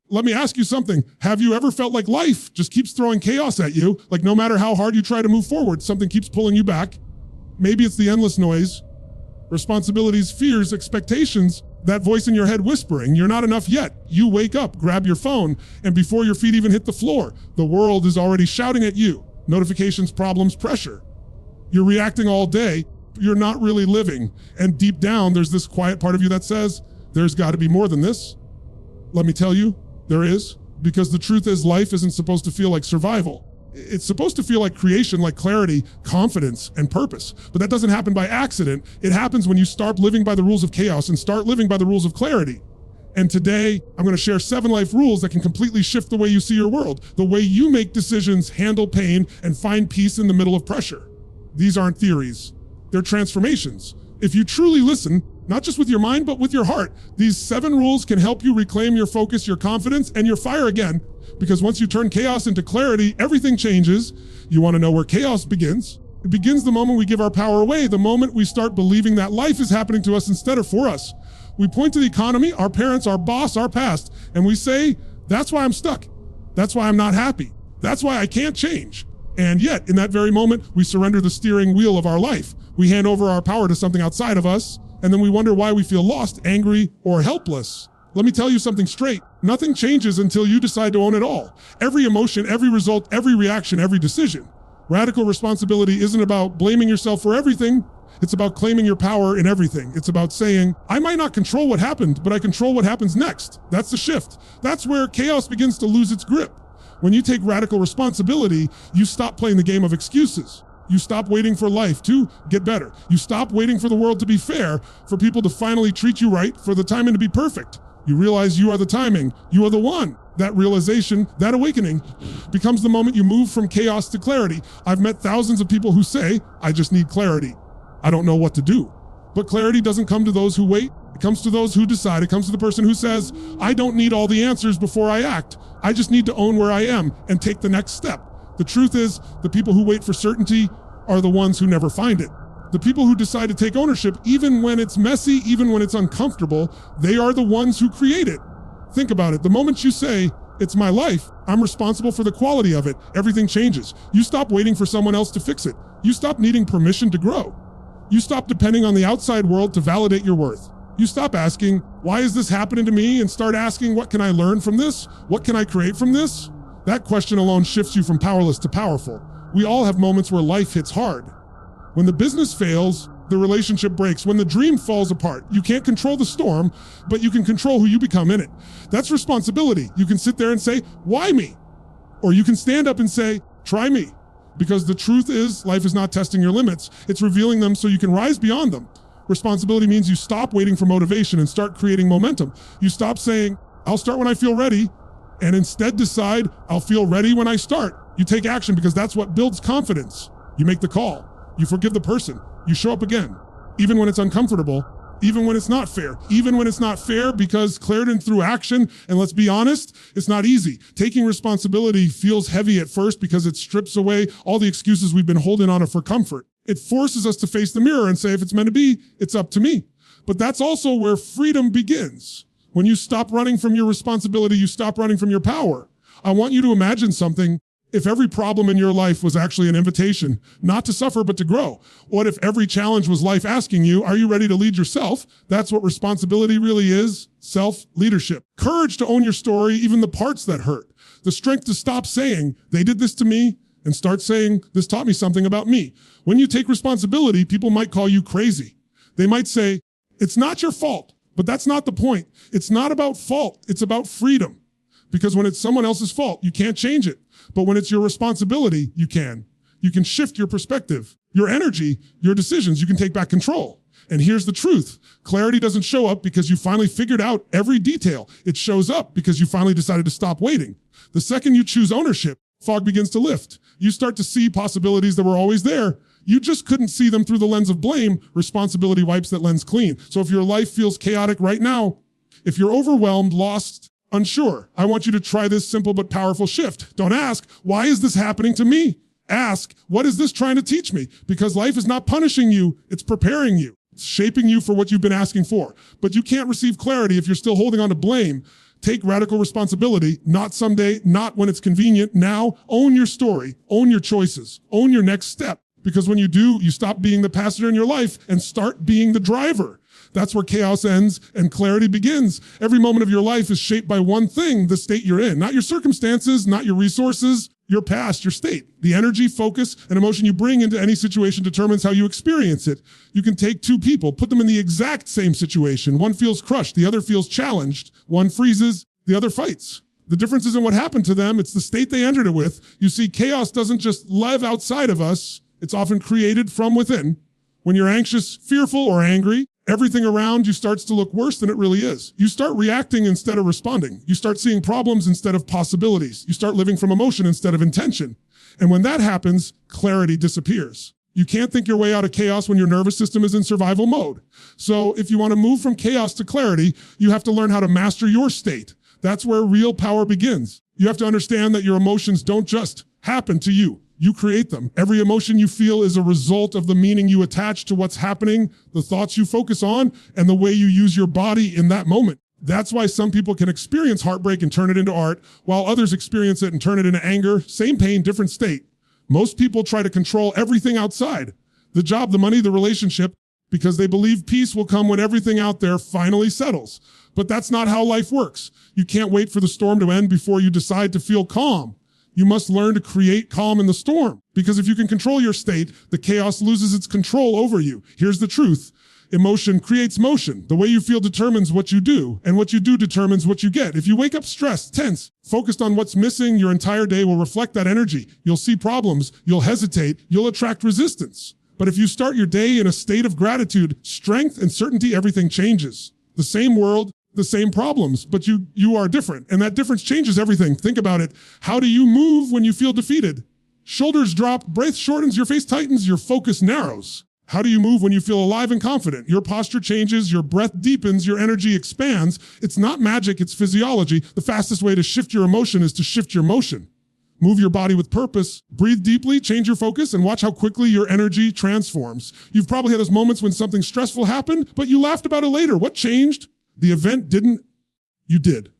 Let me ask you something. Have you ever felt like life just keeps throwing chaos at you? Like no matter how hard you try to move forward, something keeps pulling you back. Maybe it's the endless noise, responsibilities, fears, expectations, that voice in your head whispering, you're not enough yet. You wake up, grab your phone, and before your feet even hit the floor, the world is already shouting at you. Notifications, problems, pressure. You're reacting all day. You're not really living. And deep down, there's this quiet part of you that says, there's got to be more than this. Let me tell you, there is. Because the truth is, life isn't supposed to feel like survival. It's supposed to feel like creation, like clarity, confidence, and purpose. But that doesn't happen by accident. It happens when you start living by the rules of chaos and start living by the rules of clarity. And today, I'm going to share 7 life rules that can completely shift the way you see your world, the way you make decisions, handle pain, and find peace in the middle of pressure. These aren't theories. They're transformations. If you truly listen, not just with your mind, but with your heart, these 7 rules can help you reclaim your focus, your confidence, and your fire again. Because once you turn chaos into clarity, everything changes. You want to know where chaos begins? It begins the moment we give our power away, the moment we start believing that life is happening to us instead of for us. We point to the economy, our parents, our boss, our past, and we say, that's why I'm stuck. That's why I'm not happy. That's why I can't change. And yet, in that very moment, we surrender the steering wheel of our life. We hand over our power to something outside of us, and then we wonder why we feel lost, angry, or helpless. Let me tell you something straight. Nothing changes until you decide to own it all. Every emotion, every result, every reaction, every decision. Radical responsibility isn't about blaming yourself for everything. It's about claiming your power in everything. It's about saying, I might not control what happened, but I control what happens next. That's the shift. That's where chaos begins to lose its grip. When you take radical responsibility, you stop playing the game of excuses. You stop waiting for life to get better. You stop waiting for the world to be fair, for people to finally treat you right, for the timing to be perfect. You realize you are the timing. You are the one. That realization, that awakening, becomes the moment you move from chaos to clarity. I've met thousands of people who say, I just need clarity. I don't know what to do. But clarity doesn't come to those who wait. It comes to those who decide. It comes to the person who says, I don't need all the answers before I act. I just need to own where I am and take the next step. The truth is, the people who wait for certainty are the ones who never find it. The people who decide to take ownership, even when it's messy, even when it's uncomfortable, they are the ones who create it. Think about it. The moment you say, it's my life, I'm responsible for the quality of it, everything changes. You stop waiting for someone else to fix it. You stop needing permission to grow. You stop depending on the outside world to validate your worth. You stop asking, why is this happening to me? And start asking, what can I learn from this? What can I create from this? That question alone shifts you from powerless to powerful. We all have moments where life hits hard. When the business fails, the relationship breaks. When the dream falls apart, you can't control the storm, but you can control who you become in it. That's responsibility. You can sit there and say, why me? Or you can stand up and say, try me. Because the truth is, life is not testing your limits. It's revealing them so you can rise beyond them. Responsibility means you stop waiting for motivation and start creating momentum. You stop saying, I'll start when I feel ready, and instead decide, I'll feel ready when I start. You take action because that's what builds confidence. You make the call. You forgive the person. You show up again, even when it's uncomfortable, even when it's not fair, even when it's not fair because clarity through action, and let's be honest, it's not easy. Taking responsibility feels heavy at first because it strips away all the excuses we've been holding on for comfort. It forces us to face the mirror and say, if it's meant to be, it's up to me. But that's also where freedom begins. When you stop running from your responsibility, you stop running from your power. I want you to imagine something. If every problem in your life was actually an invitation, not to suffer, but to grow? What if every challenge was life asking you, are you ready to lead yourself? That's what responsibility really is, self-leadership. Courage to own your story, even the parts that hurt. The strength to stop saying, they did this to me, and start saying, this taught me something about me. When you take responsibility, people might call you crazy. They might say, it's not your fault, but that's not the point. It's not about fault, it's about freedom. Because when it's someone else's fault, you can't change it. But when it's your responsibility, you can. You can shift your perspective, your energy, your decisions. You can take back control. And here's the truth. Clarity doesn't show up because you finally figured out every detail. It shows up because you finally decided to stop waiting. The second you choose ownership, fog begins to lift. You start to see possibilities that were always there. You just couldn't see them through the lens of blame. Responsibility wipes that lens clean. So if your life feels chaotic right now, if you're overwhelmed, lost, unsure, I want you to try this simple but powerful shift. Don't ask, why is this happening to me? Ask, what is this trying to teach me? Because life is not punishing you, it's preparing you. It's shaping you for what you've been asking for. But you can't receive clarity if you're still holding on to blame. Take radical responsibility, not someday, not when it's convenient. Now, own your story, own your choices, own your next step. Because when you do, you stop being the passenger in your life and start being the driver. That's where chaos ends and clarity begins. Every moment of your life is shaped by one thing, the state you're in. Not your circumstances, not your resources, your past, your state. The energy, focus, and emotion you bring into any situation determines how you experience it. You can take two people, put them in the exact same situation. One feels crushed, the other feels challenged. One freezes, the other fights. The difference isn't what happened to them, it's the state they entered it with. You see, chaos doesn't just live outside of us, it's often created from within. When you're anxious, fearful, or angry, everything around you starts to look worse than it really is. You start reacting instead of responding. You start seeing problems instead of possibilities. You start living from emotion instead of intention. And when that happens, clarity disappears. You can't think your way out of chaos when your nervous system is in survival mode. So if you want to move from chaos to clarity, you have to learn how to master your state. That's where real power begins. You have to understand that your emotions don't just happen to you. You create them. Every emotion you feel is a result of the meaning you attach to what's happening, the thoughts you focus on, and the way you use your body in that moment. That's why some people can experience heartbreak and turn it into art, while others experience it and turn it into anger. Same pain, different state. Most people try to control everything outside. The job, the money, the relationship, because they believe peace will come when everything out there finally settles. But that's not how life works. You can't wait for the storm to end before you decide to feel calm. You must learn to create calm in the storm, because if you can control your state, the chaos loses its control over you. Here's the truth. Emotion creates motion. The way you feel determines what you do, and what you do determines what you get. If you wake up stressed, tense, focused on what's missing, your entire day will reflect that energy. You'll see problems, you'll hesitate, you'll attract resistance. But if you start your day in a state of gratitude, strength, and certainty, everything changes. The same world, the same problems, but you are different. And that difference changes everything. Think about it. How do you move when you feel defeated? Shoulders drop, breath shortens, your face tightens, your focus narrows. How do you move when you feel alive and confident? Your posture changes, your breath deepens, your energy expands. It's not magic, it's physiology. The fastest way to shift your emotion is to shift your motion. Move your body with purpose, breathe deeply, change your focus, and watch how quickly your energy transforms. You've probably had those moments when something stressful happened, but you laughed about it later. What changed? The event didn't. You did.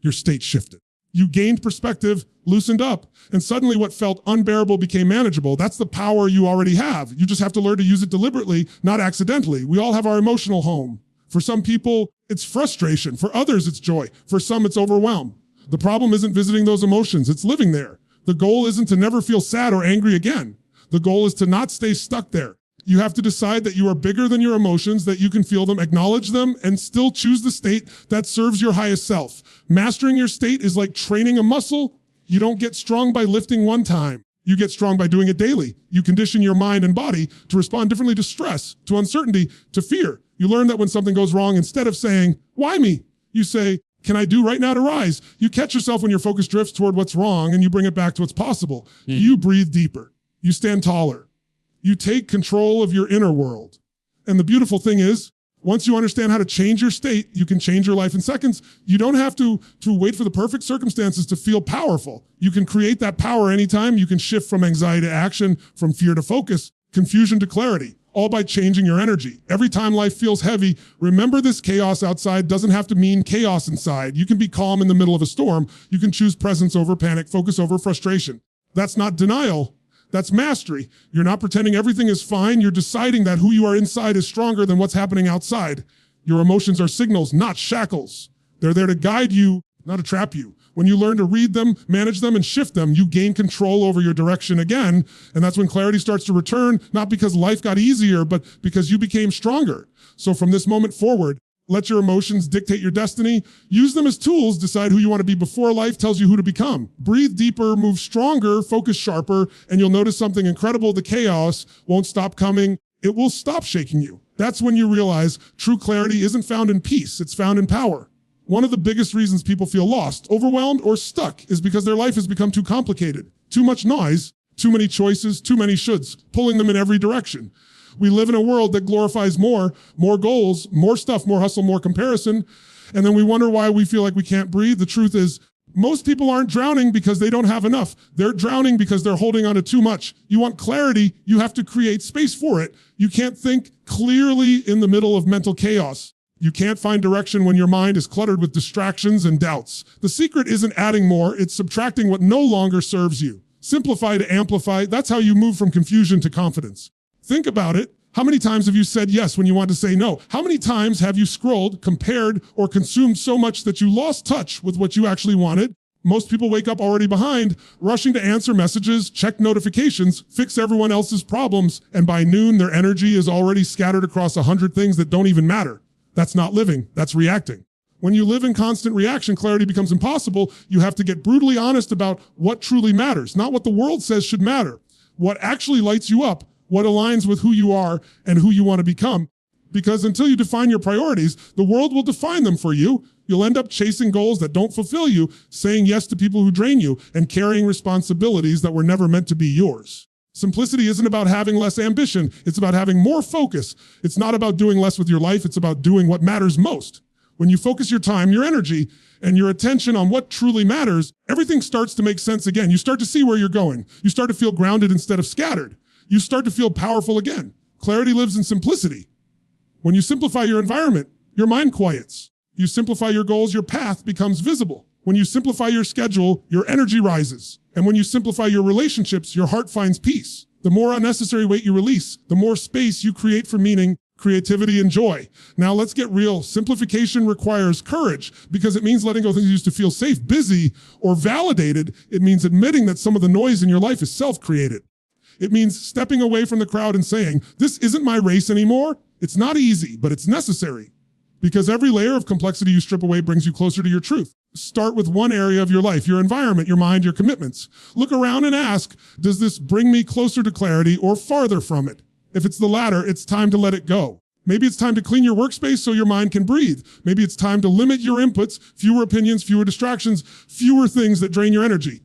Your state shifted. You gained perspective, loosened up, and suddenly what felt unbearable became manageable. That's the power you already have. You just have to learn to use it deliberately, not accidentally. We all have our emotional home. For some people, it's frustration. For others, it's joy. For some, it's overwhelm. The problem isn't visiting those emotions. It's living there. The goal isn't to never feel sad or angry again. The goal is to not stay stuck there. You have to decide that you are bigger than your emotions, that you can feel them, acknowledge them, and still choose the state that serves your highest self. Mastering your state is like training a muscle. You don't get strong by lifting one time. You get strong by doing it daily. You condition your mind and body to respond differently to stress, to uncertainty, to fear. You learn that when something goes wrong, instead of saying, "Why me?" you say, "Can I do right now to rise?" You catch yourself when your focus drifts toward what's wrong and you bring it back to what's possible. You breathe deeper. You stand taller. You take control of your inner world. And the beautiful thing is, once you understand how to change your state, you can change your life in seconds. You don't have to wait for the perfect circumstances to feel powerful. You can create that power anytime. You can shift from anxiety to action, from fear to focus, confusion to clarity, all by changing your energy. Every time life feels heavy, remember this: chaos outside doesn't have to mean chaos inside. You can be calm in the middle of a storm. You can choose presence over panic, focus over frustration. That's not denial. That's mastery. You're not pretending everything is fine. You're deciding that who you are inside is stronger than what's happening outside. Your emotions are signals, not shackles. They're there to guide you, not to trap you. When you learn to read them, manage them, and shift them, you gain control over your direction again. And that's when clarity starts to return, not because life got easier, but because you became stronger. So from this moment forward, let your emotions dictate your destiny. Use them as tools. Decide who you want to be before life tells you who to become. Breathe deeper, move stronger, focus sharper, and you'll notice something incredible. The chaos won't stop coming. It will stop shaking you. That's when you realize true clarity isn't found in peace. It's found in power. One of the biggest reasons people feel lost, overwhelmed, or stuck is because their life has become too complicated. Too much noise, too many choices, too many shoulds, pulling them in every direction. We live in a world that glorifies more goals, more stuff, more hustle, more comparison. And then we wonder why we feel like we can't breathe. The truth is, most people aren't drowning because they don't have enough. They're drowning because they're holding on to too much. You want clarity, you have to create space for it. You can't think clearly in the middle of mental chaos. You can't find direction when your mind is cluttered with distractions and doubts. The secret isn't adding more, it's subtracting what no longer serves you. Simplify to amplify, that's how you move from confusion to confidence. Think about it. How many times have you said yes when you want to say no? How many times have you scrolled, compared, or consumed so much that you lost touch with what you actually wanted? Most people wake up already behind, rushing to answer messages, check notifications, fix everyone else's problems, and by noon their energy is already scattered across 100 things that don't even matter. That's not living, that's reacting. When you live in constant reaction, clarity becomes impossible. You have to get brutally honest about what truly matters, not what the world says should matter. What actually lights you up, what aligns with who you are and who you want to become. Because until you define your priorities, the world will define them for you. You'll end up chasing goals that don't fulfill you, saying yes to people who drain you, and carrying responsibilities that were never meant to be yours. Simplicity isn't about having less ambition. It's about having more focus. It's not about doing less with your life. It's about doing what matters most. When you focus your time, your energy, and your attention on what truly matters, everything starts to make sense again. You start to see where you're going. You start to feel grounded instead of scattered. You start to feel powerful again. Clarity lives in simplicity. When you simplify your environment, your mind quiets. You simplify your goals, your path becomes visible. When you simplify your schedule, your energy rises. And when you simplify your relationships, your heart finds peace. The more unnecessary weight you release, the more space you create for meaning, creativity, and joy. Now let's get real. Simplification requires courage because it means letting go of things you used to feel safe, busy, or validated. It means admitting that some of the noise in your life is self-created. It means stepping away from the crowd and saying, this isn't my race anymore. It's not easy, but it's necessary. Because every layer of complexity you strip away brings you closer to your truth. Start with one area of your life, your environment, your mind, your commitments. Look around and ask, does this bring me closer to clarity or farther from it? If it's the latter, it's time to let it go. Maybe it's time to clean your workspace so your mind can breathe. Maybe it's time to limit your inputs, fewer opinions, fewer distractions, fewer things that drain your energy.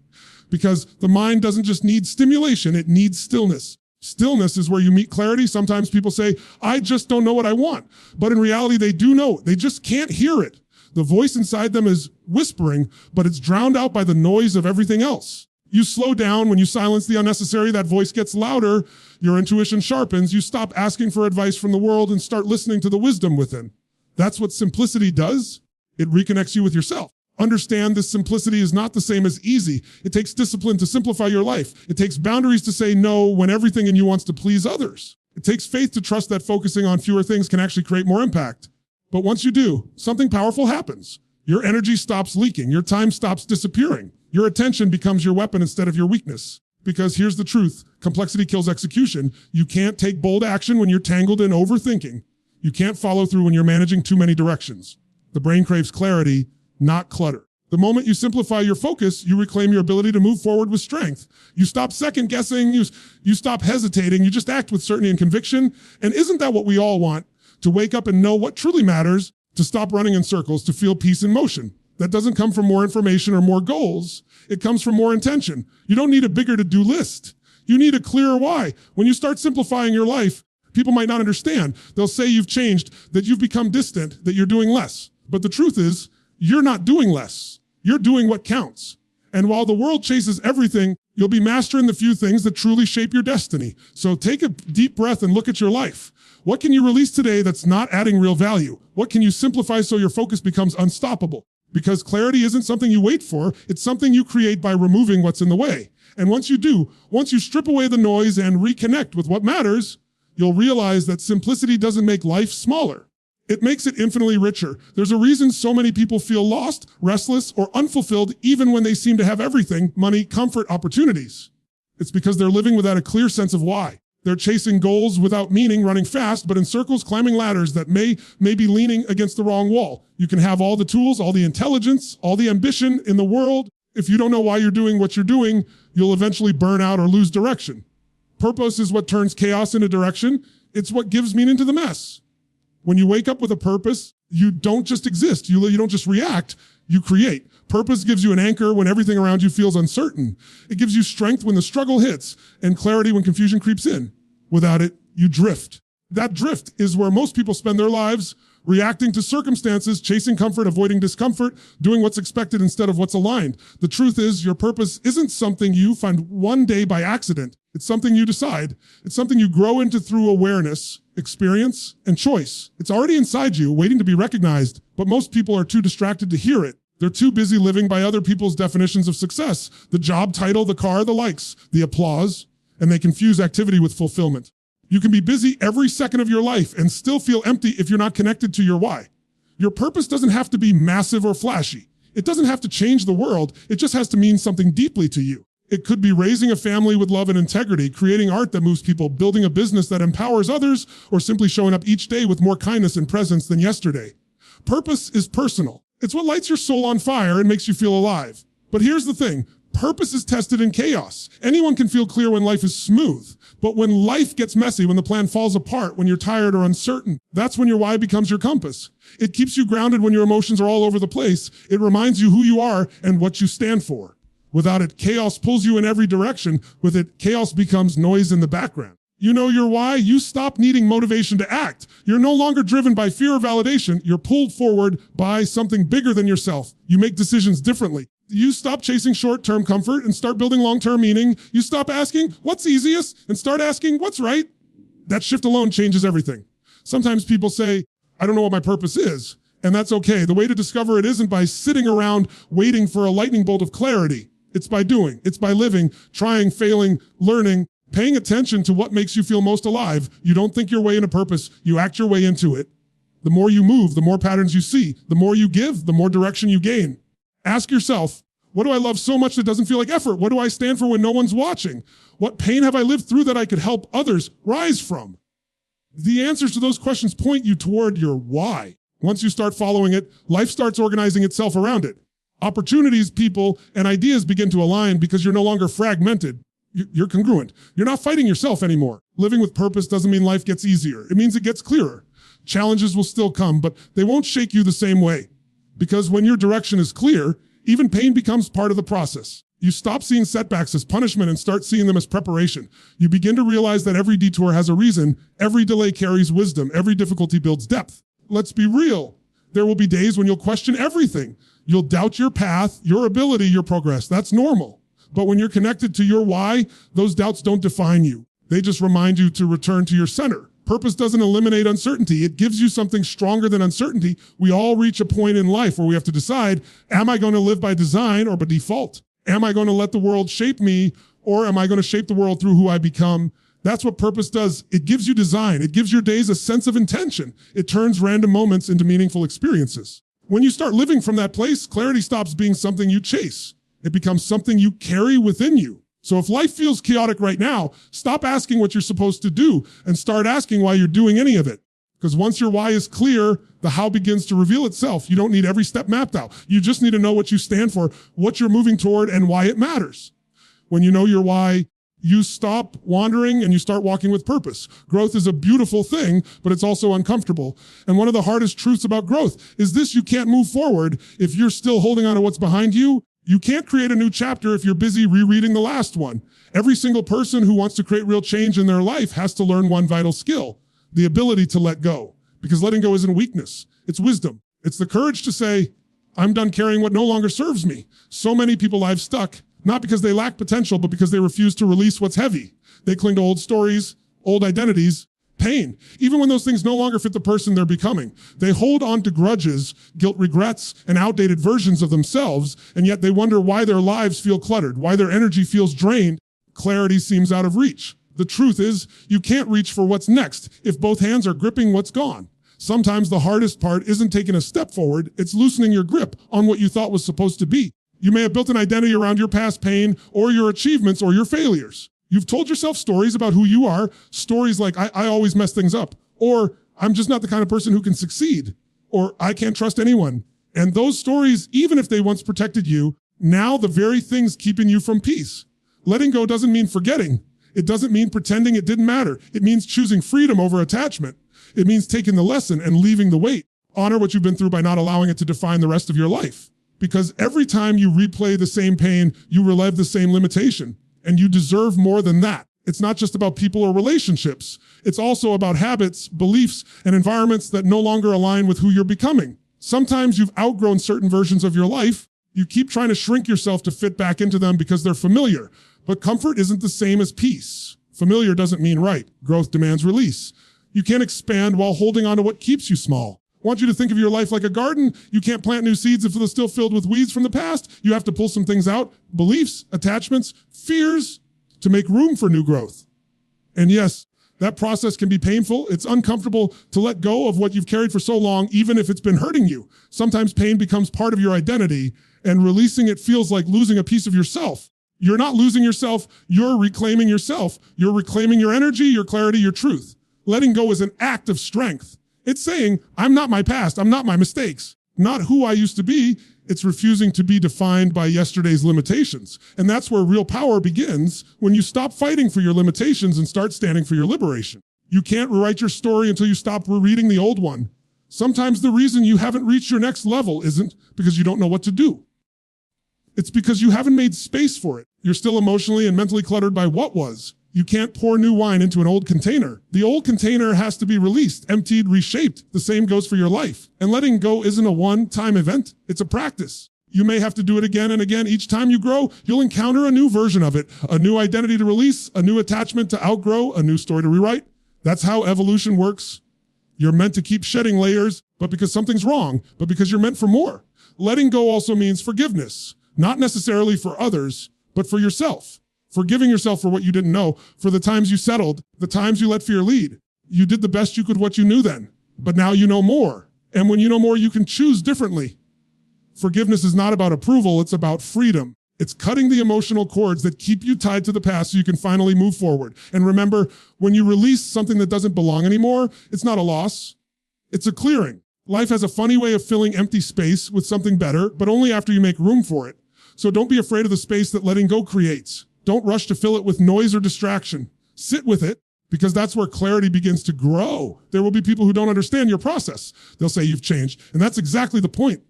Because the mind doesn't just need stimulation, it needs stillness. Stillness is where you meet clarity. Sometimes people say, I just don't know what I want. But in reality, they do know. They just can't hear it. The voice inside them is whispering, but it's drowned out by the noise of everything else. You slow down when you silence the unnecessary, that voice gets louder, your intuition sharpens, you stop asking for advice from the world and start listening to the wisdom within. That's what simplicity does. It reconnects you with yourself. Understand this simplicity is not the same as easy. It takes discipline to simplify your life. It takes boundaries to say no when everything in you wants to please others. It takes faith to trust that focusing on fewer things can actually create more impact. But once you do, something powerful happens. Your energy stops leaking. Your time stops disappearing. Your attention becomes your weapon instead of your weakness. Because here's the truth. Complexity kills execution. You can't take bold action when you're tangled in overthinking. You can't follow through when you're managing too many directions. The brain craves clarity, not clutter. The moment you simplify your focus, you reclaim your ability to move forward with strength. You stop second guessing, you stop hesitating, you just act with certainty and conviction. And isn't that what we all want? To wake up and know what truly matters, to stop running in circles, to feel peace in motion. That doesn't come from more information or more goals. It comes from more intention. You don't need a bigger to-do list. You need a clearer why. When you start simplifying your life, people might not understand. They'll say you've changed, that you've become distant, that you're doing less. But the truth is, you're not doing less. You're doing what counts. And while the world chases everything, you'll be mastering the few things that truly shape your destiny. So take a deep breath and look at your life. What can you release today that's not adding real value? What can you simplify so your focus becomes unstoppable? Because clarity isn't something you wait for, it's something you create by removing what's in the way. And once you do, once you strip away the noise and reconnect with what matters, you'll realize that simplicity doesn't make life smaller. It makes it infinitely richer. There's a reason so many people feel lost, restless, or unfulfilled even when they seem to have everything: money, comfort, opportunities. It's because they're living without a clear sense of why. They're chasing goals without meaning, running fast, but in circles, climbing ladders that may be leaning against the wrong wall. You can have all the tools, all the intelligence, all the ambition in the world. If you don't know why you're doing what you're doing, you'll eventually burn out or lose direction. Purpose is what turns chaos into direction. It's what gives meaning to the mess. When you wake up with a purpose, you don't just exist. You don't just react, you create. Purpose gives you an anchor when everything around you feels uncertain. It gives you strength when the struggle hits and clarity when confusion creeps in. Without it, you drift. That drift is where most people spend their lives, reacting to circumstances, chasing comfort, avoiding discomfort, doing what's expected instead of what's aligned. The truth is, your purpose isn't something you find one day by accident. It's something you decide. It's something you grow into through awareness, experience, and choice. It's already inside you, waiting to be recognized, but most people are too distracted to hear it. They're too busy living by other people's definitions of success: the job title, the car, the likes, the applause, and they confuse activity with fulfillment. You can be busy every second of your life and still feel empty if you're not connected to your why. Your purpose doesn't have to be massive or flashy. It doesn't have to change the world. It just has to mean something deeply to you. It could be raising a family with love and integrity, creating art that moves people, building a business that empowers others, or simply showing up each day with more kindness and presence than yesterday. Purpose is personal. It's what lights your soul on fire and makes you feel alive. But here's the thing. Purpose is tested in chaos. Anyone can feel clear when life is smooth. But when life gets messy, when the plan falls apart, when you're tired or uncertain, that's when your why becomes your compass. It keeps you grounded when your emotions are all over the place. It reminds you who you are and what you stand for. Without it, chaos pulls you in every direction. With it, chaos becomes noise in the background. You know your why, you stop needing motivation to act. You're no longer driven by fear or validation. You're pulled forward by something bigger than yourself. You make decisions differently. You stop chasing short-term comfort and start building long-term meaning. You stop asking, what's easiest, and start asking, what's right? That shift alone changes everything. Sometimes people say, I don't know what my purpose is, and that's okay. The way to discover it isn't by sitting around waiting for a lightning bolt of clarity. It's by doing. It's by living, trying, failing, learning, paying attention to what makes you feel most alive. You don't think your way into purpose. You act your way into it. The more you move, the more patterns you see. The more you give, the more direction you gain. Ask yourself, what do I love so much that doesn't feel like effort? What do I stand for when no one's watching? What pain have I lived through that I could help others rise from? The answers to those questions point you toward your why. Once you start following it, life starts organizing itself around it. Opportunities, people, and ideas begin to align because you're no longer fragmented. You're congruent. You're not fighting yourself anymore. Living with purpose doesn't mean life gets easier. It means it gets clearer. Challenges will still come, but they won't shake you the same way. Because when your direction is clear, even pain becomes part of the process. You stop seeing setbacks as punishment and start seeing them as preparation. You begin to realize that every detour has a reason, every delay carries wisdom, every difficulty builds depth. Let's be real. There will be days when you'll question everything. You'll doubt your path, your ability, your progress. That's normal. But when you're connected to your why, those doubts don't define you. They just remind you to return to your center. Purpose doesn't eliminate uncertainty. It gives you something stronger than uncertainty. We all reach a point in life where we have to decide, am I going to live by design or by default? Am I going to let the world shape me, or am I going to shape the world through who I become? That's what purpose does. It gives you design. It gives your days a sense of intention. It turns random moments into meaningful experiences. When you start living from that place, clarity stops being something you chase. It becomes something you carry within you. So if life feels chaotic right now, stop asking what you're supposed to do and start asking why you're doing any of it. Because once your why is clear, the how begins to reveal itself. You don't need every step mapped out. You just need to know what you stand for, what you're moving toward, and why it matters. When you know your why, you stop wandering and you start walking with purpose. Growth is a beautiful thing, but it's also uncomfortable. And one of the hardest truths about growth is this: you can't move forward if you're still holding on to what's behind you. You can't create a new chapter if you're busy rereading the last one. Every single person who wants to create real change in their life has to learn one vital skill: the ability to let go. Because letting go isn't weakness, it's wisdom. It's the courage to say, I'm done carrying what no longer serves me. So many people live stuck, not because they lack potential, but because they refuse to release what's heavy. They cling to old stories, old identities, pain, even when those things no longer fit the person they're becoming. They hold on to grudges, guilt, regrets, and outdated versions of themselves, and yet they wonder why their lives feel cluttered, why their energy feels drained. Clarity seems out of reach. The truth is, you can't reach for what's next if both hands are gripping what's gone. Sometimes the hardest part isn't taking a step forward, it's loosening your grip on what you thought was supposed to be. You may have built an identity around your past pain or your achievements or your failures. You've told yourself stories about who you are, stories like, I always mess things up, or I'm just not the kind of person who can succeed, or I can't trust anyone. And those stories, even if they once protected you, now the very things keeping you from peace. Letting go doesn't mean forgetting. It doesn't mean pretending it didn't matter. It means choosing freedom over attachment. It means taking the lesson and leaving the weight. Honor what you've been through by not allowing it to define the rest of your life. Because every time you replay the same pain, you relive the same limitation. And you deserve more than that. It's not just about people or relationships. It's also about habits, beliefs, and environments that no longer align with who you're becoming. Sometimes you've outgrown certain versions of your life. You keep trying to shrink yourself to fit back into them because they're familiar. But comfort isn't the same as peace. Familiar doesn't mean right. Growth demands release. You can't expand while holding on to what keeps you small. I want you to think of your life like a garden. You can't plant new seeds if they're still filled with weeds from the past. You have to pull some things out, beliefs, attachments, fears, to make room for new growth. And yes, that process can be painful. It's uncomfortable to let go of what you've carried for so long, even if it's been hurting you. Sometimes pain becomes part of your identity, and releasing it feels like losing a piece of yourself. You're not losing yourself, you're reclaiming yourself. You're reclaiming your energy, your clarity, your truth. Letting go is an act of strength. It's saying, I'm not my past, I'm not my mistakes, not who I used to be. It's refusing to be defined by yesterday's limitations. And that's where real power begins, when you stop fighting for your limitations and start standing for your liberation. You can't rewrite your story until you stop rereading the old one. Sometimes the reason you haven't reached your next level isn't because you don't know what to do. It's because you haven't made space for it. You're still emotionally and mentally cluttered by what was. You can't pour new wine into an old container. The old container has to be released, emptied, reshaped. The same goes for your life. And letting go isn't a one-time event. It's a practice. You may have to do it again and again. Each time you grow, you'll encounter a new version of it, a new identity to release, a new attachment to outgrow, a new story to rewrite. That's how evolution works. You're meant to keep shedding layers, but because something's wrong, but because you're meant for more. Letting go also means forgiveness, not necessarily for others, but for yourself. Forgiving yourself for what you didn't know, for the times you settled, the times you let fear lead. You did the best you could what you knew then, but now you know more. And when you know more, you can choose differently. Forgiveness is not about approval, it's about freedom. It's cutting the emotional cords that keep you tied to the past so you can finally move forward. And remember, when you release something that doesn't belong anymore, it's not a loss, it's a clearing. Life has a funny way of filling empty space with something better, but only after you make room for it. So don't be afraid of the space that letting go creates. Don't rush to fill it with noise or distraction. Sit with it, because that's where clarity begins to grow. There will be people who don't understand your process. They'll say you've changed, and that's exactly the point.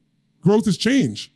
Growth is change.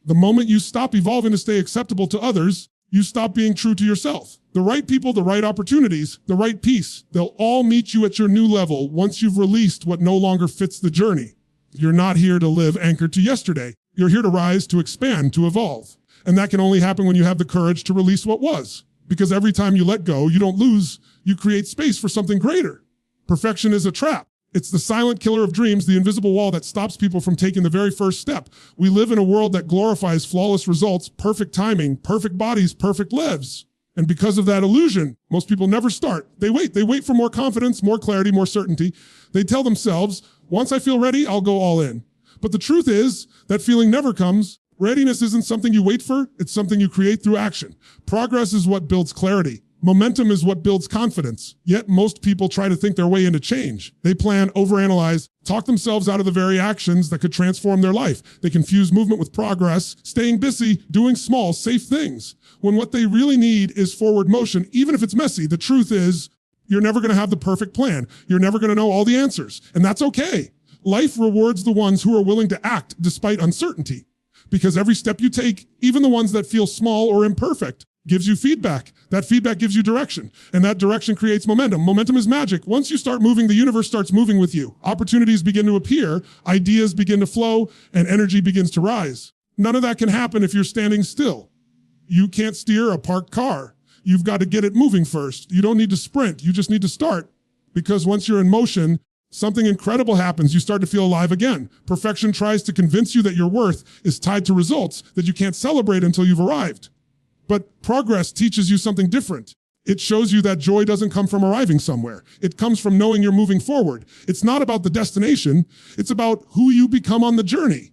The moment you stop evolving to stay acceptable to others, you stop being true to yourself. The right people, the right opportunities, the right peace, they'll all meet you at your new level once you've released what no longer fits the journey. You're not here to live anchored to yesterday. You're here to rise, to expand, to evolve. And that can only happen when you have the courage to release what was. Because every time you let go, you don't lose, you create space for something greater. Perfection is a trap. It's the silent killer of dreams, the invisible wall that stops people from taking the very first step. We live in a world that glorifies flawless results, perfect timing, perfect bodies, perfect lives. And because of that illusion, most people never start. They wait for more confidence, more clarity, more certainty. They tell themselves, once I feel ready, I'll go all in. But the truth is, that feeling never comes. Readiness isn't something you wait for, it's something you create through action. Progress is what builds clarity. Momentum is what builds confidence. Yet most people try to think their way into change. They plan, overanalyze, talk themselves out of the very actions that could transform their life. They confuse movement with progress, staying busy, doing small, safe things, when what they really need is forward motion, even if it's messy. The truth is, you're never going to have the perfect plan. You're never going to know all the answers, and that's okay. Life rewards the ones who are willing to act despite uncertainty. Because every step you take, even the ones that feel small or imperfect, gives you feedback. That feedback gives you direction, and that direction creates momentum. Momentum is magic. Once you start moving, the universe starts moving with you. Opportunities begin to appear, ideas begin to flow, and energy begins to rise. None of that can happen if you're standing still. You can't steer a parked car. You've got to get it moving first. You don't need to sprint. You just need to start. Because once you're in motion, something incredible happens. You start to feel alive again. Perfection tries to convince you that your worth is tied to results that you can't celebrate until you've arrived. But progress teaches you something different. It shows you that joy doesn't come from arriving somewhere. It comes from knowing you're moving forward. It's not about the destination. It's about who you become on the journey.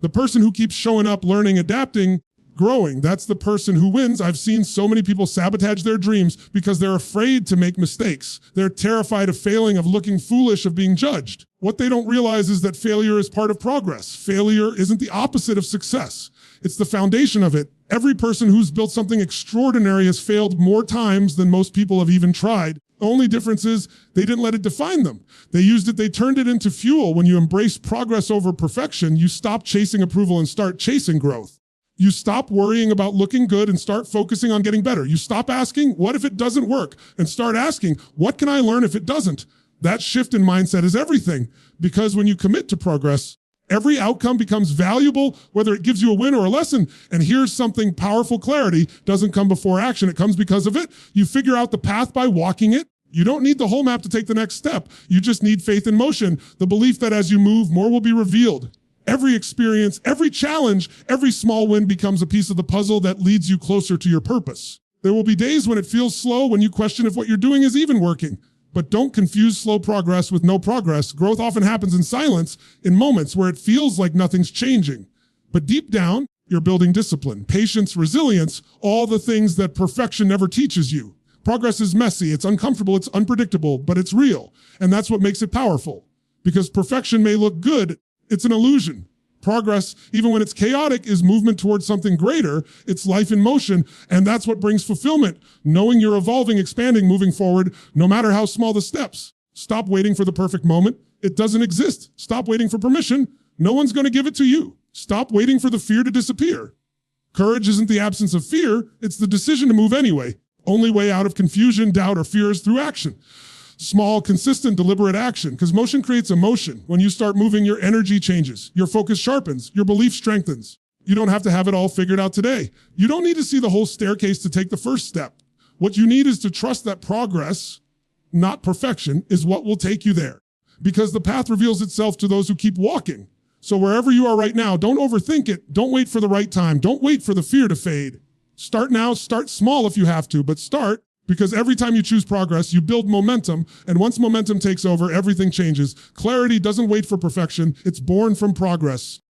The person who keeps showing up, learning, adapting, growing, that's the person who wins. I've seen so many people sabotage their dreams because they're afraid to make mistakes. They're terrified of failing, of looking foolish, of being judged. What they don't realize is that failure is part of progress. Failure isn't the opposite of success. It's the foundation of it. Every person who's built something extraordinary has failed more times than most people have even tried. The only difference is they didn't let it define them. They used it, they turned it into fuel. When you embrace progress over perfection, you stop chasing approval and start chasing growth. You stop worrying about looking good and start focusing on getting better. You stop asking, what if it doesn't work? And start asking, what can I learn if it doesn't? That shift in mindset is everything, because when you commit to progress, every outcome becomes valuable, whether it gives you a win or a lesson. And here's something powerful: clarity doesn't come before action. It comes because of it. You figure out the path by walking it. You don't need the whole map to take the next step. You just need faith in motion, the belief that as you move, more will be revealed. Every experience, every challenge, every small win becomes a piece of the puzzle that leads you closer to your purpose. There will be days when it feels slow, when you question if what you're doing is even working. But don't confuse slow progress with no progress. Growth often happens in silence, in moments where it feels like nothing's changing. But deep down, you're building discipline, patience, resilience, all the things that perfection never teaches you. Progress is messy, it's uncomfortable, it's unpredictable, but it's real. And that's what makes it powerful. Because perfection may look good, it's an illusion. Progress, even when it's chaotic, is movement towards something greater. It's life in motion, and that's what brings fulfillment. Knowing you're evolving, expanding, moving forward, no matter how small the steps. Stop waiting for the perfect moment. It doesn't exist. Stop waiting for permission. No one's going to give it to you. Stop waiting for the fear to disappear. Courage isn't the absence of fear. It's the decision to move anyway. Only way out of confusion, doubt, or fear is through action. Small, consistent, deliberate action, because motion creates emotion. When you start moving, your energy changes, your focus sharpens, your belief strengthens. You don't have to have it all figured out today. You don't need to see the whole staircase to take the first step. What you need is to trust that progress, not perfection, is what will take you there. Because the path reveals itself to those who keep walking. So wherever you are right now, don't overthink it. Don't wait for the right time. Don't wait for the fear to fade. Start now, start small if you have to, but start. Because every time you choose progress, you build momentum, and once momentum takes over, everything changes. Clarity doesn't wait for perfection, it's born from progress.